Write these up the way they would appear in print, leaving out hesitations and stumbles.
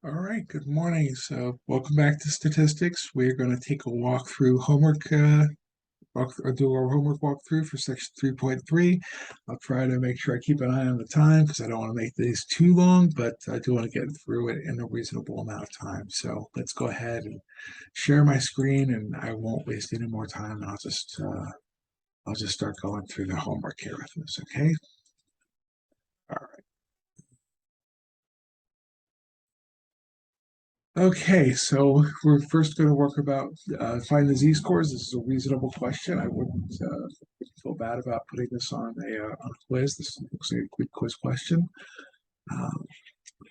All right, good morning. So welcome back to statistics. We're going to take a walk through homework, do our homework walkthrough for section 3.3. I'll try to make sure I keep an eye on the time because I don't want to make these too long, but I do want to get through it in a reasonable amount of time. So let's go ahead and share my screen, and I won't waste any more time. And I'll just start going through the homework here with this. Okay. All right. Okay, so we're first going to work about find the z-scores. This is a reasonable question. I wouldn't feel bad about putting this on a quiz. This looks like a quick quiz question.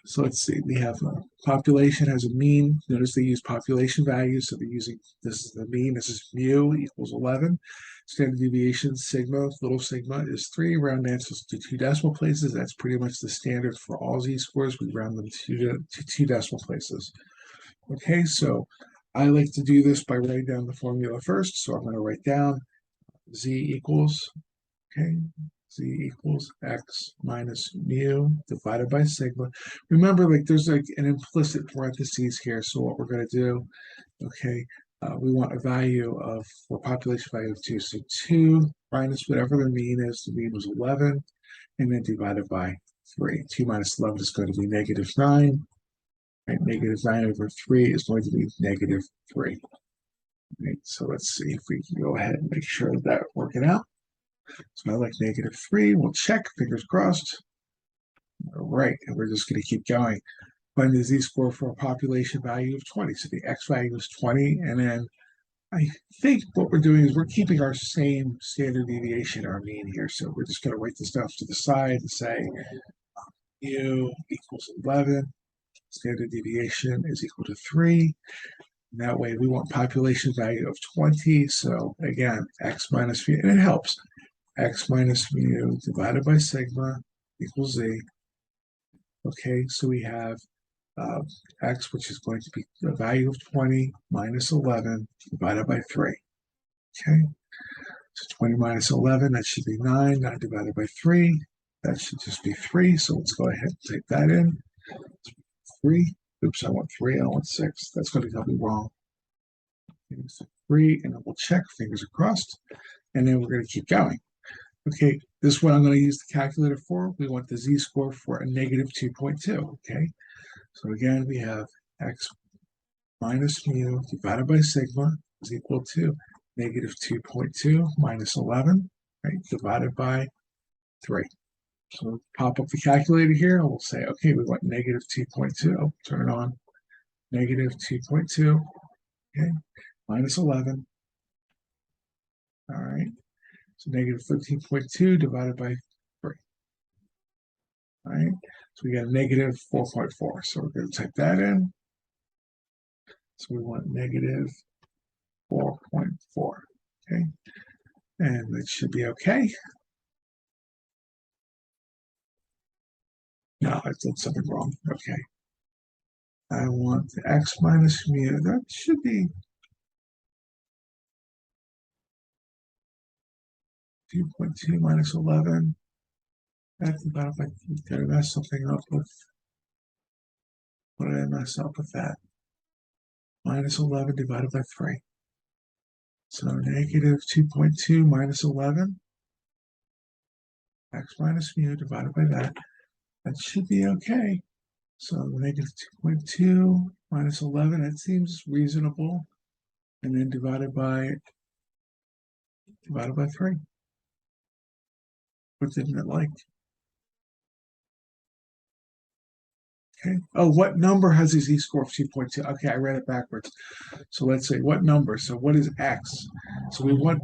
So let's see. We have population has a mean. Notice they use population values, so they're using this is the mean. This is mu equals 11. Standard deviation sigma, little sigma is 3. Round answers to 2 decimal places. That's pretty much the standard for all z-scores. We round them to 2 decimal places. Okay, so I like to do this by writing down the formula first. So I'm going to write down z equals, okay, z equals x minus mu divided by sigma. Remember, like there's like an implicit parentheses here. So what we're going to do, okay, we want a value of, for population value of 2. So 2 minus whatever the mean is. The mean was 11, and then divided by 3. 2 minus 11 is going to be negative 9. Right, negative 9 over 3 is going to be negative 3. Right, so let's see if we can go ahead and make sure that working out. So I like negative 3. We'll check, fingers crossed. All right, and we're just going to keep going. Find the z-score for a population value of 20. So the x value is 20, and then I think what we're doing is we're keeping our same standard deviation, our mean here. So we're just going to write this stuff to the side and say mu equals 11. Standard deviation is equal to 3. And that way we want population value of 20. So again, x minus mu, and it helps. X minus mu divided by sigma equals z. Okay, so we have x, which is going to be the value of 20 minus 11 divided by 3. Okay, so 20 minus 11, that should be 9. 9 divided by 3, that should just be 3. So let's go ahead and type that in. 3. Oops, I want 3, I want 6. That's going to tell me wrong. Okay, so 3, and then we'll check, fingers crossed, and then we're going to keep going. Okay, this one I'm going to use the calculator for. We want the z-score for a negative 2.2. Okay, so again, we have x minus mu divided by sigma is equal to negative 2.2 minus 11, right, divided by 3. So we'll pop up the calculator here, and we'll say, okay, we want negative 2.2. Turn it on. Negative 2.2, okay, minus 11. All right, so negative 13.2 divided by 3. All right, so we got a negative 4.4. So we're going to type that in. So we want negative 4.4. Okay, and it should be okay. No, I did something wrong. Okay, I want the x minus mu. That should be 2.2 minus 11. That's about if I did I mess something up with. What did I mess up with that? Minus 11 divided by 3. So negative 2.2 minus 11. X minus mu divided by that. That should be okay. So negative 2.2 minus 11, that seems reasonable. And then divided by 3. What didn't it like? Okay. Oh, what number has a z-score of 2.2? Okay, I read it backwards. So let's say what number? So what is x? So we're going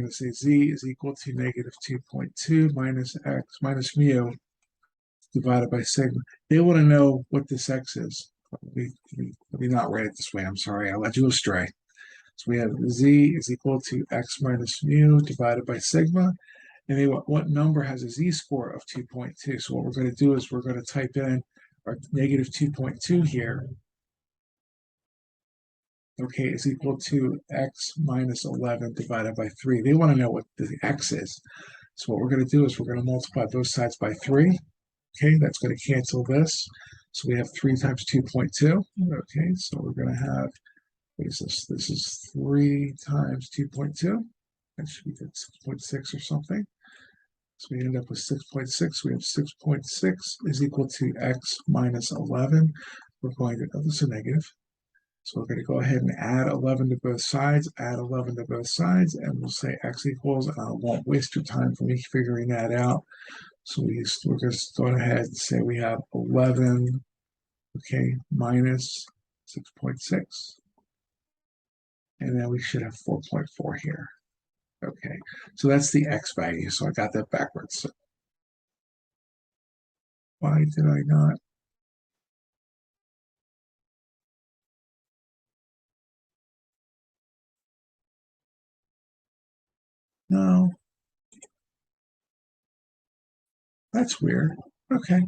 to say z is equal to negative 2.2 minus x minus mu divided by sigma. They want to know what this x is. Let me not write it this way. I'm sorry. I led you astray. So we have z is equal to x minus mu divided by sigma. And they want what number has a z-score of 2.2. So what we're going to do is we're going to type in our negative 2.2 here. Okay, is equal to x minus 11 divided by 3. They want to know what the x is. So what we're going to do is we're going to multiply both sides by 3. Okay, that's going to cancel this. So we have 3 times 2.2. Okay, so we're going to have, what is this? This is 3 times 2.2. That should be 6.6 or something. So we end up with 6.6. We have 6.6 is equal to x minus 11. We're going to, oh, this is a negative. So we're going to go ahead and add 11 to both sides, add 11 to both sides, and we'll say x equals, I won't waste your time for me figuring that out. So we're going to go ahead and say we have 11, okay, minus 6.6. And then we should have 4.4 here. Okay, so that's the x value. So I got that backwards. So why did I not? No, that's weird. Okay,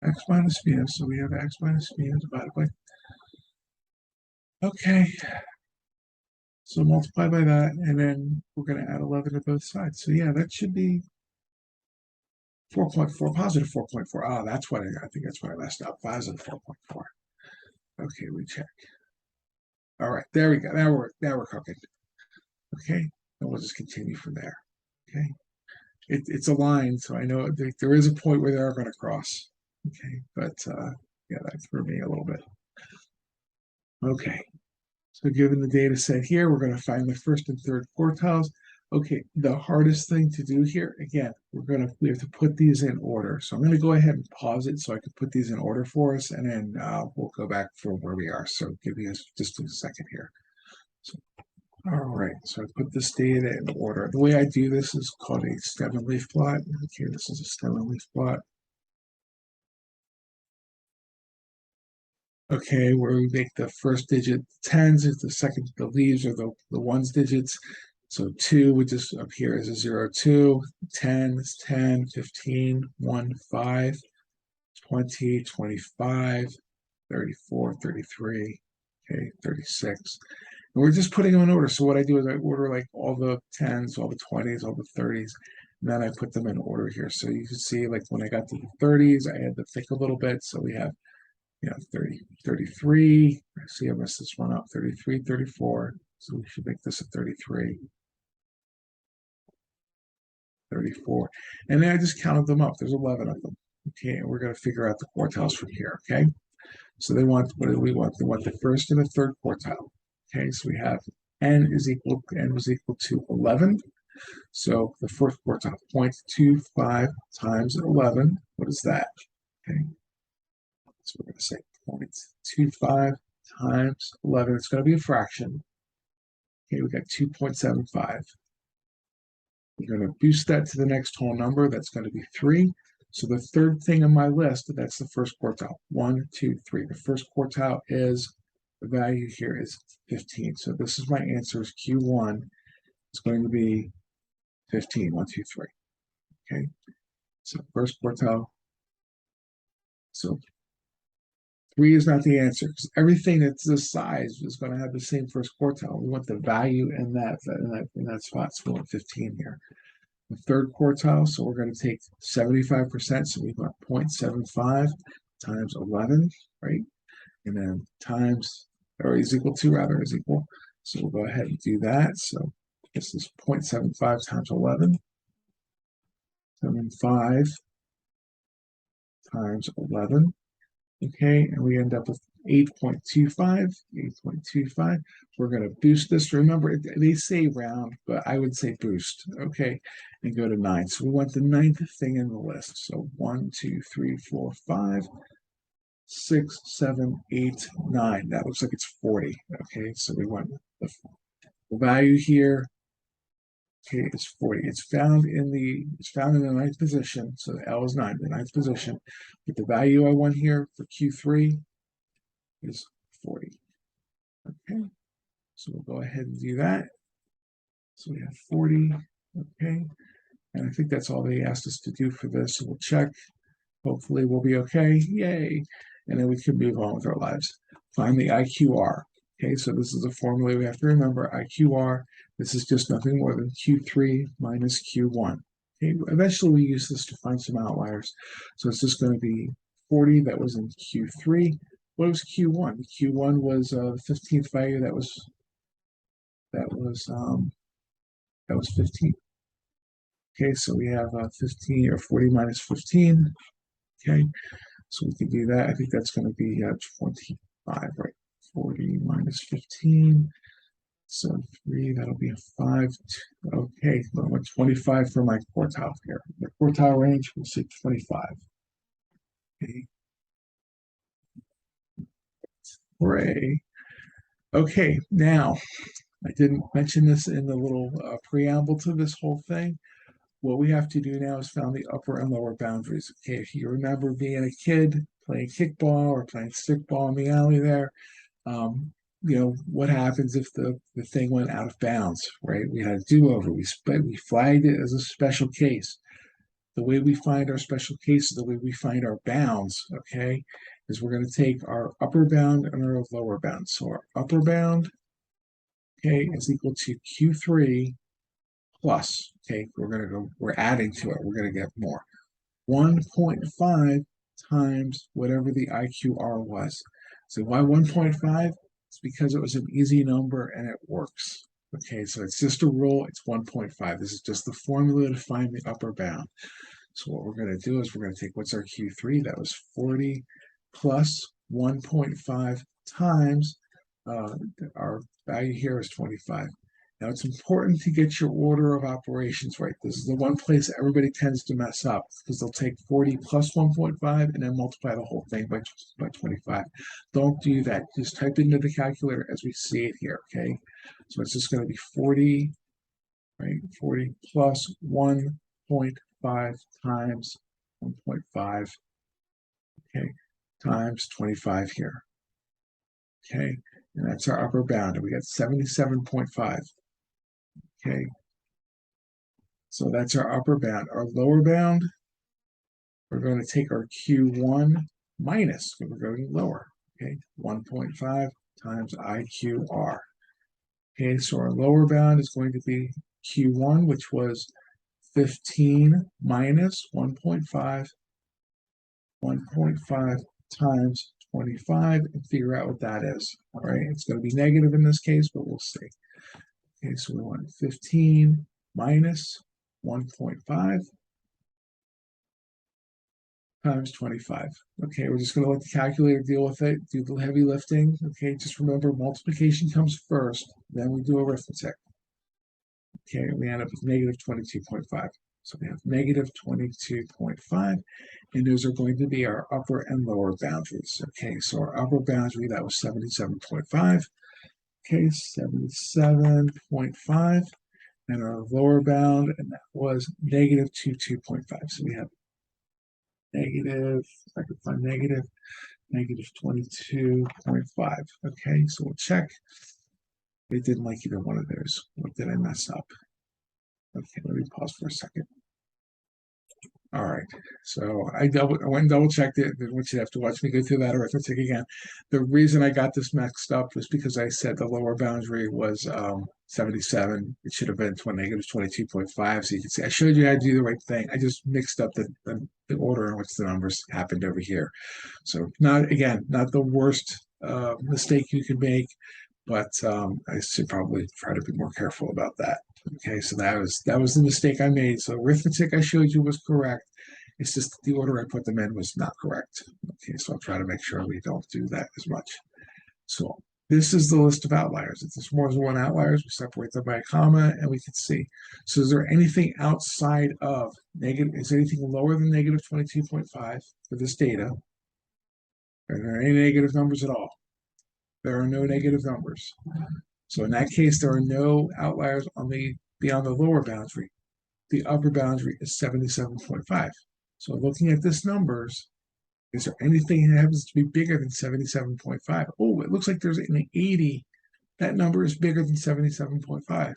x minus mu. So we have x minus mu divided by. Okay, so multiply by that, and then we're going to add 11 to both sides. So yeah, that should be 4.4, positive 4.4. Oh, that's what I think that's what I messed up. Positive 4.4. Okay, we check. All right, there we go. Now we're cooking. Okay, and we'll just continue from there. Okay, it's a line, so I know there is a point where they are going to cross. Okay, but yeah, that threw me a little bit. Okay, so given the data set here, we're going to find the first and third quartiles. Okay, the hardest thing to do here, again, we have to put these in order. So I'm going to go ahead and pause it so I can put these in order for us, and then we'll go back for where we are. So give me just a second here. So, all right, so I put this data in order. The way I do this is called a stem and leaf plot. Okay, this is a stem and leaf plot. Okay, where we make the first digit tens, the second, the leaves are the ones digits. So 2 would just appear as a 0, 2, 10 is 10, 15, 1, 5, 20, 25, 34, 33, okay, 36. And we're just putting them in order. So what I do is I order like all the 10s, all the 20s, all the 30s, and then I put them in order here. So you can see like when I got to the 30s, I had to think a little bit. So we have 30, 33. I see I messed this one up. 33, 34. So we should make this a 33. 34. And then I just counted them up. There's 11 of them. Okay, and we're going to figure out the quartiles from here. Okay, so what do we want? They want the first and the third quartile. Okay, so we have n was equal to 11. So the first quartile, 0.25 times 11. What is that? Okay, so we're going to say 0.25 times 11. It's going to be a fraction. Okay, we got 2.75. We're going to boost that to the next whole number. That's going to be 3. So the third thing on my list, that's the first quartile. 1, 2, 3. The first quartile is, the value here is 15. So this is my answer is Q1. It's going to be 15. 1, 2, 3. Okay. So first quartile. So 3 is not the answer because everything that's this size is going to have the same first quartile. We want the value in that spot. So we want 15 here. The third quartile, so we're going to take 75%, so we've got 0.75 times 11, right? And then times, or is equal to, rather, is equal. So we'll go ahead and do that. So this is 0.75 times 11. 75 times 11. Okay, and we end up with 8.25. 8.25. We're going to boost this. Remember, they say round, but I would say boost. Okay, and go to 9. So we want the 9th thing in the list. So 1, 2, 3, 4, 5, 6, 7, 8, 9. That looks like it's 40. Okay, so we want the value here. Okay, it's 40. It's found in the 9th position. So the L is 9, the 9th position. But the value I want here for Q3 is 40. Okay, so we'll go ahead and do that. So we have 40. Okay, and I think that's all they asked us to do for this. So we'll check. Hopefully we'll be okay. Yay! And then we can move on with our lives. Find the IQR. Okay, so this is a formula we have to remember. IQR. This is just nothing more than Q3 minus Q1. Okay, eventually we use this to find some outliers. So it's just going to be 40 that was in Q3. What was Q1? Q1 was the 15th value that was 15. Okay, so we have 15 or 40 minus 15. Okay, so we can do that. I think that's going to be 25, right? 40 minus 15. So 3, that'll be a 5. Okay, so I want 25 for my quartile here. The quartile range, we'll say 25. Okay. Hooray. Okay, now, I didn't mention this in the little preamble to this whole thing. What we have to do now is find the upper and lower boundaries. Okay, if you remember being a kid playing kickball or playing stickball in the alley there, what happens if the thing went out of bounds, right? We had a do-over. We flagged it as a special case. The way we find our special cases, the way we find our bounds, okay, is we're going to take our upper bound and our lower bound. So our upper bound, okay, is equal to Q3 plus, okay, we're adding to it. We're going to get more. 1.5 times whatever the IQR was. So why 1.5? It's because it was an easy number and it works. Okay, so it's just a rule. It's 1.5. This is just the formula to find the upper bound. So what we're going to do is we're going to take what's our Q3? That was 40 plus 1.5 times our value here is 25. Now it's important to get your order of operations right. This is the one place everybody tends to mess up because they'll take 40 plus 1.5 and then multiply the whole thing by 25. Don't do that. Just type it into the calculator as we see it here, okay? So it's just going to be 40, right? 40 plus 1.5 times 1.5, okay, times 25 here, okay? And that's our upper bound. And we got 77.5. Okay, so that's our upper bound. Our lower bound, we're going to take our Q1 minus, we're going lower, okay, 1.5 times IQR. Okay, so our lower bound is going to be Q1, which was 15 minus 1.5 times 25, and figure out what that is. All right, it's going to be negative in this case, but we'll see. Okay, so we want 15 minus 1.5 times 25. Okay, we're just going to let the calculator deal with it, do the heavy lifting. Okay, just remember multiplication comes first, then we do arithmetic. Okay, we end up with negative 22.5. So we have negative 22.5, and those are going to be our upper and lower boundaries. Okay, so our upper boundary, that was 77.5. Okay, 77.5. And our lower bound, and that was negative 22.5. So we have negative, if I could find negative 22.5. Okay, so we'll check. It didn't like either one of those. What did I mess up? Okay, let me pause for a second. All right, so I went and double checked it. I want you to have to watch me go through that arithmetic again. The reason I got this mixed up was because I said the lower boundary was 77. It should have been negative 22.5. So you can see I showed you how to do the right thing. I just mixed up the order in which the numbers happened over here. So not the worst mistake you can make, but I should probably try to be more careful about that. Okay, so that was the mistake I made. So arithmetic I showed you was correct. It's just the order I put them in was not correct. Okay, so I'll try to make sure we don't do that as much. So this is the list of outliers. If there's more than one outliers, we separate them by a comma and we can see. So is there anything outside of negative? Is anything lower than negative 22.5 for this data? Are there any negative numbers at all? There are no negative numbers. So in that case, there are no outliers beyond the lower boundary. The upper boundary is 77.5. So looking at this numbers, is there anything that happens to be bigger than 77.5? Oh, it looks like there's an 80. That number is bigger than 77.5.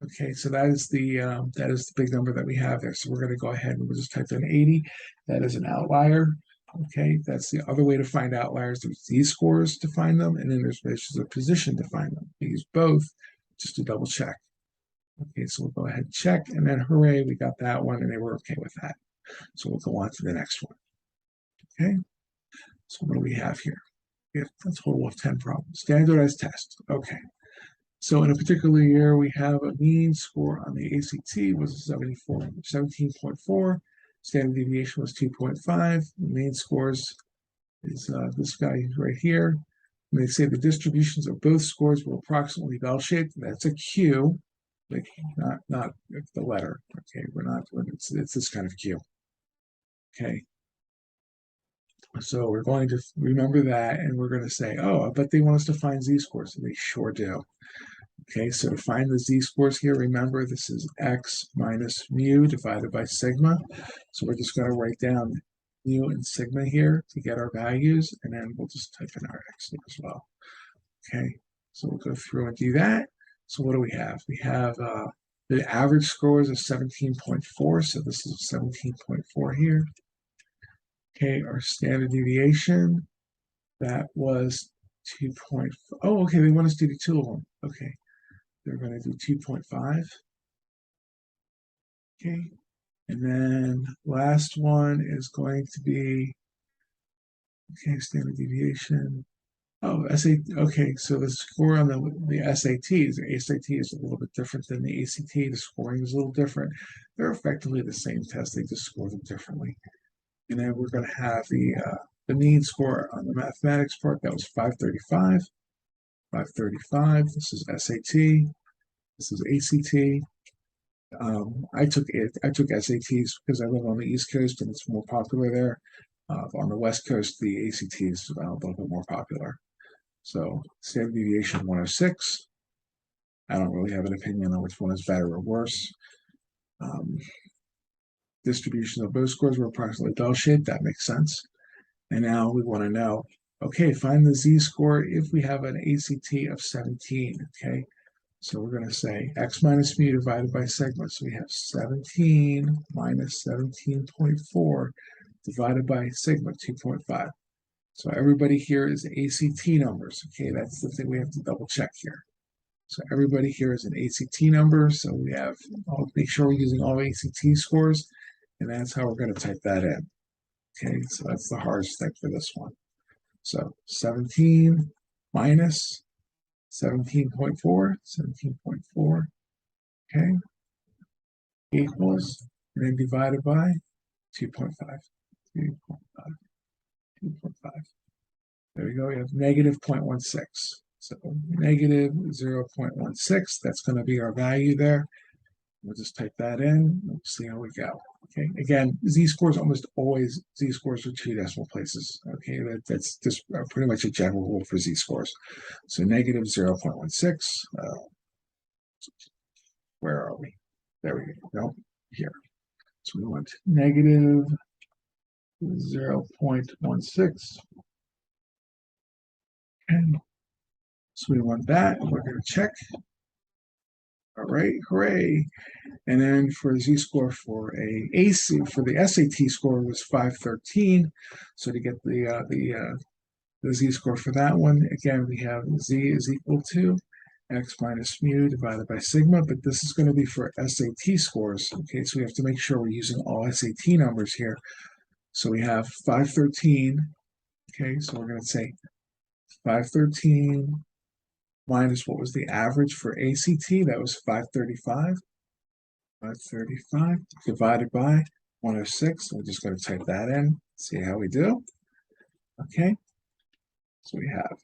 Okay, so that is the big number that we have there. So we're going to go ahead and we'll just type in 80. That is an outlier. Okay, that's the other way to find outliers. There's z-scores to find them, and then there's measures of position to find them. We use both just to double check. Okay, so we'll go ahead and check, and then hooray, we got that one, and they were okay with that. So we'll go on to the next one. Okay, so what do we have here? We have a total of 10 problems. Standardized test. Okay, so in a particular year, we have a mean score on the ACT was 17.4. Standard deviation was 2.5. The main scores is this guy right here. And they say the distributions of both scores were approximately bell-shaped. That's a Q, like not the letter. Okay, we're not. It's this kind of Q. Okay. So we're going to remember that, and we're going to say, oh, I bet they want us to find z-scores, and they sure do. Okay, so to find the z-scores here, remember this is x minus mu divided by sigma. So we're just going to write down mu and sigma here to get our values, and then we'll just type in our x as well. Okay, so we'll go through and do that. So what do we have? We have the average scores of 17.4, so this is 17.4 here. Okay, our standard deviation, that was 2. Oh, okay, they want us to do two of them. Okay, they're going to do 2.5. Okay, and then last one is going to be, okay, standard deviation. Oh, SAT. Okay, so the score on the SATs, the ACT is a little bit different than the ACT. The scoring is a little different. They're effectively the same test. They just score them differently. And then we're going to have the mean score on the mathematics part. That was 535. 535. This is SAT. This is ACT. I took SATs because I live on the East Coast and it's more popular there. On the West Coast, the ACT is a little bit more popular. So standard deviation 106. I don't really have an opinion on which one is better or worse. Distribution of both scores were approximately bell-shaped. That makes sense. And now we want to know, okay, find the z-score if we have an ACT of 17. Okay, so we're going to say x minus mu divided by sigma. So we have 17 minus 17.4 divided by sigma, 2.5. So everybody here is ACT numbers. Okay, that's the thing we have to double check here. So everybody here is an ACT number. So we have, I'll make sure we're using all ACT scores, and that's how we're going to type that in. Okay, so that's the hardest thing for this one. So 17 minus 17.4, 17.4, okay, equals, and then divided by 2.5, 2.5, 2.5. There we go, we have negative 0.16. So negative 0.16, that's going to be our value there. We'll just type that in, we'll see how we go. Okay, again, z-scores almost always, z-scores are 2 decimal places. Okay, that's just pretty much a general rule for z-scores. So negative 0.16, where are we? There we go, no, here. So we want negative 0.16. And so we want that, and we're going to check. All right, hooray. And then for the z-score for for the SAT score was 513. So to get the z-score for that one, again, we have z is equal to x minus mu divided by sigma, but this is going to be for SAT scores. Okay, so we have to make sure we're using all SAT numbers here. So we have 513. Okay, so we're going to say 513 minus what was the average for ACT? That was 535. 535 divided by 106. We're just going to type that in, see how we do. Okay, so we have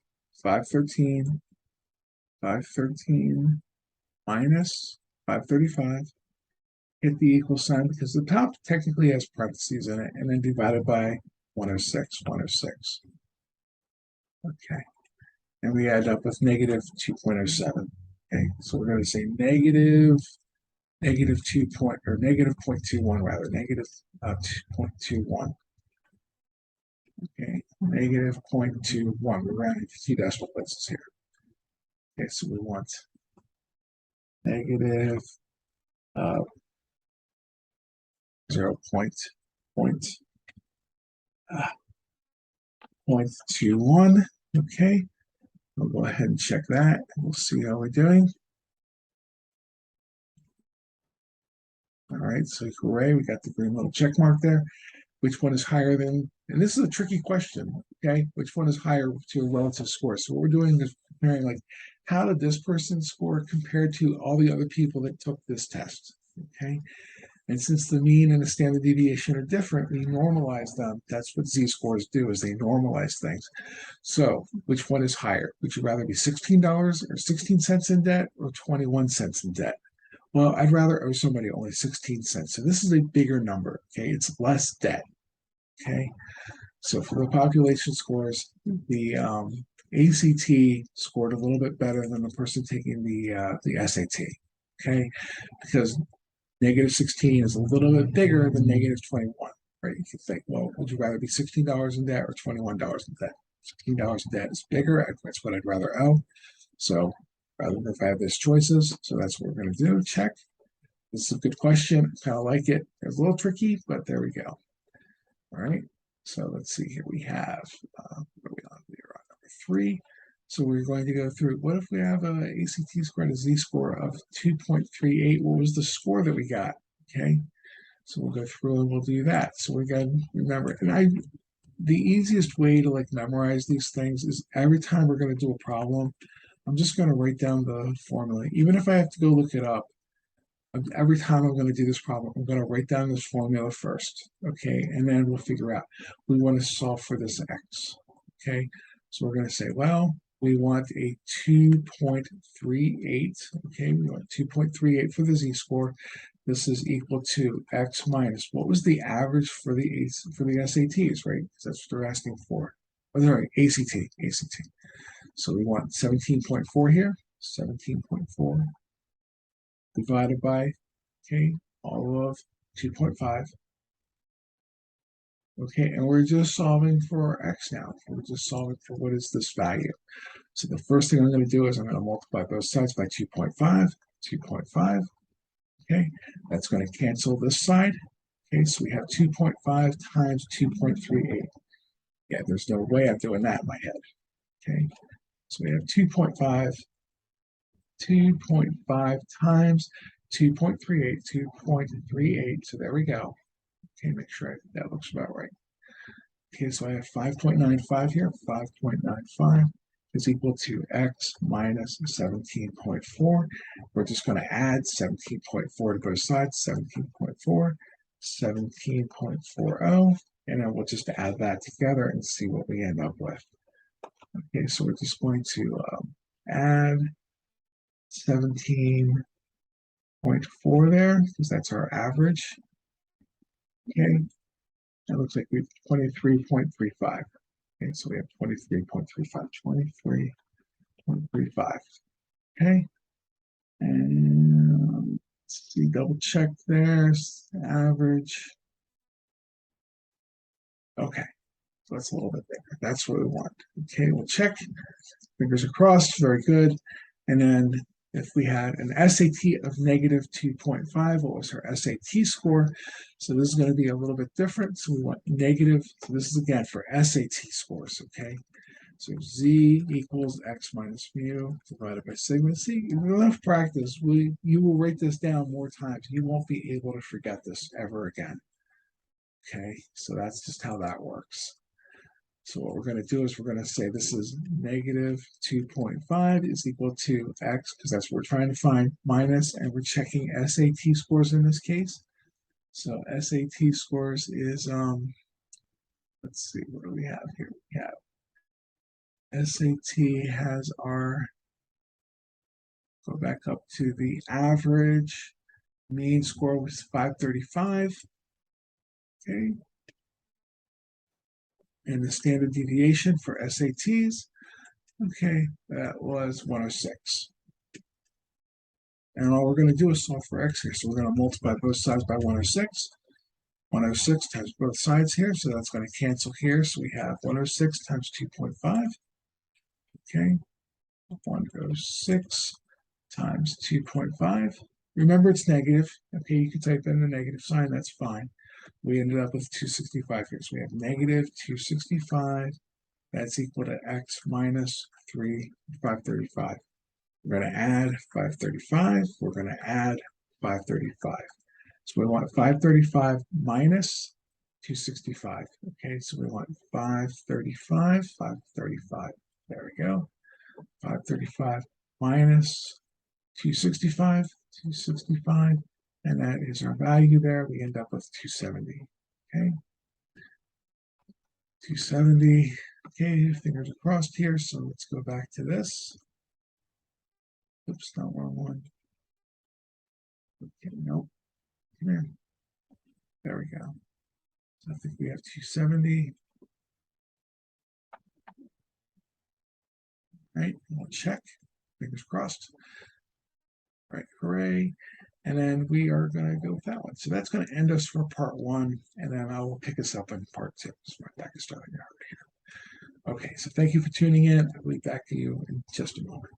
513 minus 535. Hit the equal sign because the top technically has parentheses in it, and then divided by 106. Okay, and we add up with negative 2.07. Okay, so we're going to say negative 0.21 rather, negative 2.21. Okay, negative 0.21. We're rounding to 2 decimal places here. Okay, so we want negative 0.21. Okay, we'll go ahead and check that. We'll see how we're doing. All right, so hooray, we got the green little check mark there. Which one is higher than, and this is a tricky question, okay? Which one is higher to a relative score? So what we're doing is comparing, like, how did this person score compared to all the other people that took this test, okay? And since the mean and the standard deviation are different, we normalize them. That's what z-scores do, is they normalize things. So which one is higher? Would you rather be $16 or 16 cents in debt or 21 cents in debt? Well, I'd rather owe somebody only 16 cents. So this is a bigger number, okay? It's less debt, okay? So for the population scores, the ACT scored a little bit better than the person taking the SAT, okay? Because negative 16 is a little bit bigger than negative 21, right? You could think, well, would you rather be $16 in debt or $21 in debt? $16 in debt is bigger. That's what I'd rather owe. So rather than if I have those choices, so that's what we're going to do. Check. This is a good question. I kind of like it. It's a little tricky, but there we go. All right. So let's see here. We have, where are we on? We are on number 3. So we're going to go through, what if we have a ACT score and a z-score of 2.38? What was the score that we got? Okay. So we'll go through and we'll do that. So we got to remember, and the easiest way to like memorize these things is every time we're going to do a problem, I'm just going to write down the formula. Even if I have to go look it up, every time I'm going to do this problem, I'm going to write down this formula first, okay? And then we'll figure out, we want to solve for this x, okay? So we're going to say, well, we want a 2.38, okay? We want 2.38 for the z-score. This is equal to x minus, what was the average for the SATs, right? Because that's what they're asking for. Oh, sorry, ACT. So we want 17.4 here, 17.4 divided by, okay, all of 2.5. Okay, and we're just solving for x now. We're just solving for what is this value. So the first thing I'm going to do is I'm going to multiply both sides by 2.5, 2.5. Okay, that's going to cancel this side. Okay, so we have 2.5 times 2.38. Yeah, there's no way I'm doing that in my head. Okay, so we have 2.5 times 2.38, 2.38. So there we go. Okay, make sure that looks about right. Okay, so I have 5.95 here. 5.95 is equal to x minus 17.4. We're just going to add 17.4 to both sides. 17.4, 17.40, and then we'll just add that together and see what we end up with. Okay, so we're just going to add 17.4 there, because that's our average. Okay, it looks like we have 23.35. Okay, so we have 23.35, 23.35. Okay, and let's see, double check there, average. Okay, so that's a little bit bigger. That's what we want. Okay, we'll check. Fingers crossed, very good. And then if we had an SAT of negative 2.5, what was her SAT score? So this is going to be a little bit different. So we want negative, so this is again for SAT scores, okay? So z equals x minus mu divided by sigma. See, with enough practice, you will write this down more times. You won't be able to forget this ever again. Okay, so that's just how that works. So what we're going to do is we're going to say this is negative 2.5 is equal to x, because that's what we're trying to find, minus, and we're checking SAT scores in this case. So SAT scores is, let's see, what do we have here? We have SAT has our, go back up to the average, mean score was 535, okay? And the standard deviation for SATs, okay, that was 106. And all we're going to do is solve for x here. So we're going to multiply both sides by 106. 106 times both sides here, so that's going to cancel here. So we have 106 times 2.5. Okay, 106 times 2.5. Remember, it's negative. Okay, you can type in the negative sign, that's fine. We ended up with 265 here. So we have negative 265. That's equal to x minus 535. We're going to add 535. We're going to add 535. So we want 535 minus 265. Okay, so we want 535, 535. There we go. 535 minus 265, 265, and that is our value there. We end up with 270. Okay, 270. Okay, fingers crossed here. So let's go back to this. Oops, not wrong one. Okay, nope. Come here. There we go. So I think we have 270. Right, we'll check. Fingers crossed. Right, hooray. And then we are going to go with that one. So that's going to end us for part one. And then I will pick us up in part two. So right back to starting here. Okay, so thank you for tuning in. I'll be back to you in just a moment.